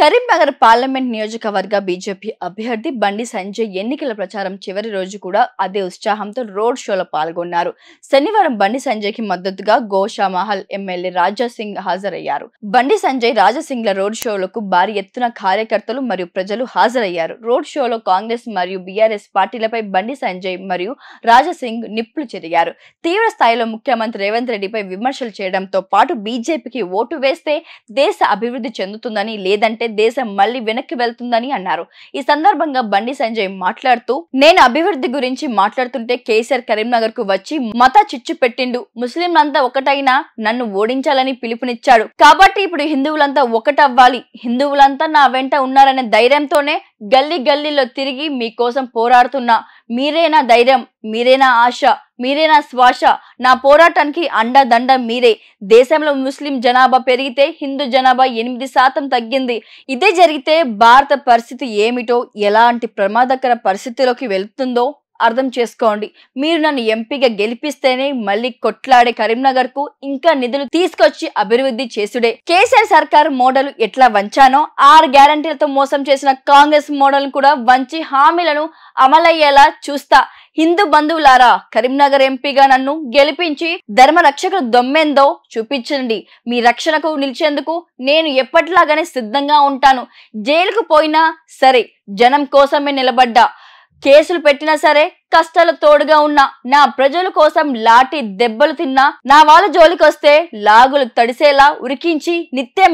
Karimnagar parliament నియోజకవర్గ BJP అభ్యర్థి బండి సంజయ్ ఎన్నికల ప్రచారం చివరి రోజు కూడా అదే ఉత్సాహంతో రోడ్ షోలో పాల్గొన్నారు. శనివారం బండి సంజయ్ కి మద్దతుగా గోషామహల్ ఎమ్మెల్యే రాజా సింగ్ హాజరయ్యారు. బండి సంజయ్ రాజాసింగ్ల రోడ్ షోలకు భారీ ఎత్తున కార్యకర్తలు మరియు ప్రజలు హాజరయ్యారు. రోడ్ షోలో కాంగ్రెస్ మరియు బీఆర్ఎస్ పార్టీలపై బండి సంజయ్ మరియు రాజాసింగ్ నిప్పులు చెరిగారు. తీవ్ర స్థాయిలో ముఖ్యమంత్రి రేవంత్ రెడ్డిపై విమర్శలు చేయడంతో పాటు బీజేపీకి ఓటు వేస్తే దేశ అభివృద్ధి చెందుతుందని, లేదంటే దేశం మళ్లీ వెనక్కి వెళ్తుందని అన్నారు. ఈ సందర్భంగా బండి సంజయ్ మాట్లాడుతూ, నేను అభివృద్ధి గురించి మాట్లాడుతుంటే కేసీఆర్ కరీంనగర్ కు వచ్చి మత చిచ్చు పెట్టిండు. ముస్లింలంతా ఒకటైనా నన్ను ఓడించాలని పిలుపునిచ్చాడు. కాబట్టి ఇప్పుడు హిందువులంతా ఒకటవ్వాలి. హిందువులంతా నా వెంట ఉన్నారనే ధైర్యంతోనే గల్లీ గల్లీలో తిరిగి మీకోసం పోరాడుతున్నా. మీరే నా ధైర్యం, మీరే నా ఆశ, మీరే నా శ్వాస. నా పోరాటానికి అండదండ మీరే. దేశంలో ముస్లిం జనాభా పెరిగితే హిందూ జనాభా 8% తగ్గింది. ఇదే జరిగితే భారత పరిస్థితి ఏమిటో, ఎలాంటి ప్రమాదకర పరిస్థితిలోకి వెళ్తుందో అర్థం చేసుకోండి. మీరు నన్ను ఎంపీగా గెలిపిస్తేనే మళ్ళీ కొట్లాడే కరీంనగర్ కు ఇంకా నిధులు తీసుకొచ్చి అభివృద్ధి చేసుడే. కేసీఆర్ సర్కార్ మోడల్ ఎట్లా వంచానో 6 గ్యారంటీలతో మోసం చేసిన కాంగ్రెస్ మోడల్ కూడా వంచి హామీలను అమలయ్యేలా చూస్తా. హిందూ బంధువులారా, కరీంనగర్ ఎంపీగా నన్ను గెలిపించి ధర్మ రక్షకులు దొమ్మేందో చూపించండి. మీ రక్షణకు నిలిచేందుకు నేను ఎప్పటిలాగానే సిద్ధంగా ఉంటాను. జైలుకు పోయినా సరే జనం కోసమే నిలబడ్డా. కేసులు పెట్టినా సరే కష్టాలు తోడుగా ఉన్నా. నా ప్రజల కోసం లాఠీ దెబ్బలు తిన్నా. నా వాళ్ళ జోలికొస్తే లాగులు తడిసేలా ఉరికించి నిత్యం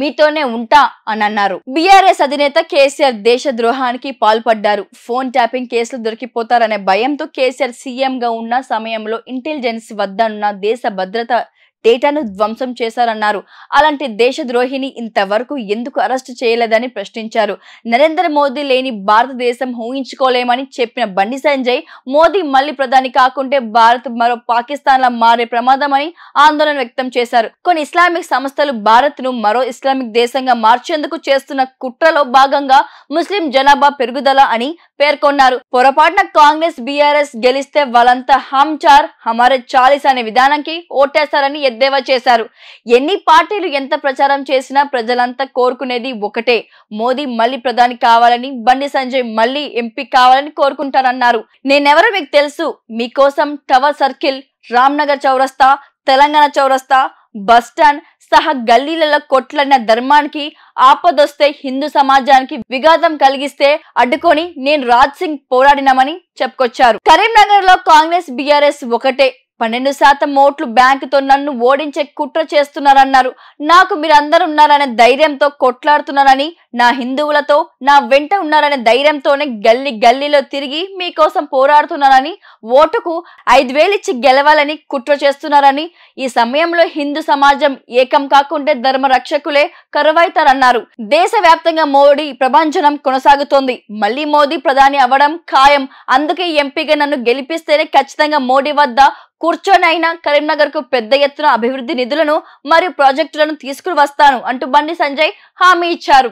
మీతోనే ఉంటా అని అన్నారు. బీఆర్ఎస్ అధినేత కేసీఆర్ దేశ ద్రోహానికి పాల్పడ్డారు. ఫోన్ ట్యాపింగ్ కేసులు దొరికిపోతారనే భయంతో కేసీఆర్ సీఎం గా ఉన్న సమయంలో ఇంటెలిజెన్స్ వద్ద ఉన్న దేశ భద్రత డేటాను ధ్వంసం చేశారన్నారు. అలాంటి దేశద్రోహిని ఇంతవరకు ఎందుకు అరెస్టు చేయలేదని ప్రశ్నించారు. నరేంద్ర మోదీ లేని భారతదేశం ఊహించుకోలేమని చెప్పిన బండి సంజయ్, మోదీ మళ్లీ ప్రధాని కాకుంటే భారత్ మరో పాకిస్తాన్ లా మారే ప్రమాదమని ఆందోళన వ్యక్తం చేశారు. కొన్ని ఇస్లామిక్ సంస్థలు భారత్ ను మరో ఇస్లామిక్ దేశంగా మార్చేందుకు చేస్తున్న కుట్రలో భాగంగా ముస్లిం జనాభా పెరుగుదల అని పేర్కొన్నారు. పొరపాటున కాంగ్రెస్ బీఆర్ఎస్ గెలిస్తే వాళ్ళంతా హమ్ చార్ హమారే 40 అనే విధానానికి ఓటేస్తారని ఎద్దేవా చేశారు. ఎన్ని పార్టీలు ఎంత ప్రచారం చేసినా ప్రజలంతా కోరుకునేది ఒకటే, మోదీ మళ్లీ ప్రధాని కావాలని, బండి సంజయ్ మళ్లీ ఎంపీ కావాలని కోరుకుంటారన్నారు. నేనెవరో మీకు తెలుసు. మీకోసం టవర్ సర్కిల్, రామ్నగర్ చౌరస్తా, తెలంగాణ చౌరస్తా, బస్టాండ్ సహా గల్లీలలో కొట్లాడిన ధర్మానికి ఆపదొస్తే హిందూ సమాజానికి విఘాతం కలిగిస్తే అడ్డుకొని నేను రాజ్ సింగ్ పోరాడినామని చెప్పుకొచ్చారు. కరీంనగర్ లో కాంగ్రెస్ బీఆర్ఎస్ ఒకటే. 12% ఓట్లు బ్యాంకుతో నన్ను ఓడించే కుట్ర చేస్తున్నారన్నారు. నాకు మీరందరూ ఉన్నారనే ధైర్యంతో కొట్లాడుతున్నానని, నా హిందువులతో నా వెంట ఉన్నారనే ధైర్యంతోనే గల్లీ గల్లీలో తిరిగి మీకోసం పోరాడుతున్నానని, ఓటుకు 5,000 ఇచ్చి గెలవాలని కుట్ర చేస్తున్నారని, ఈ సమయంలో హిందూ సమాజం ఏకం కాకుంటే ధర్మ రక్షకులే కరువైతారన్నారు. దేశవ్యాప్తంగా మోడీ ప్రభంజనం కొనసాగుతోంది. మళ్లీ మోదీ ప్రధాని అవ్వడం ఖాయం. అందుకే ఎంపీగా నన్ను గెలిపిస్తేనే ఖచ్చితంగా మోడీ వద్ద కూర్చొని అయినా కరీంనగర్ కు పెద్ద ఎత్తున అభివృద్ధి నిధులను మరియు ప్రాజెక్టులను తీసుకుని వస్తాను అంటూ బండి సంజయ్ హామీ ఇచ్చారు.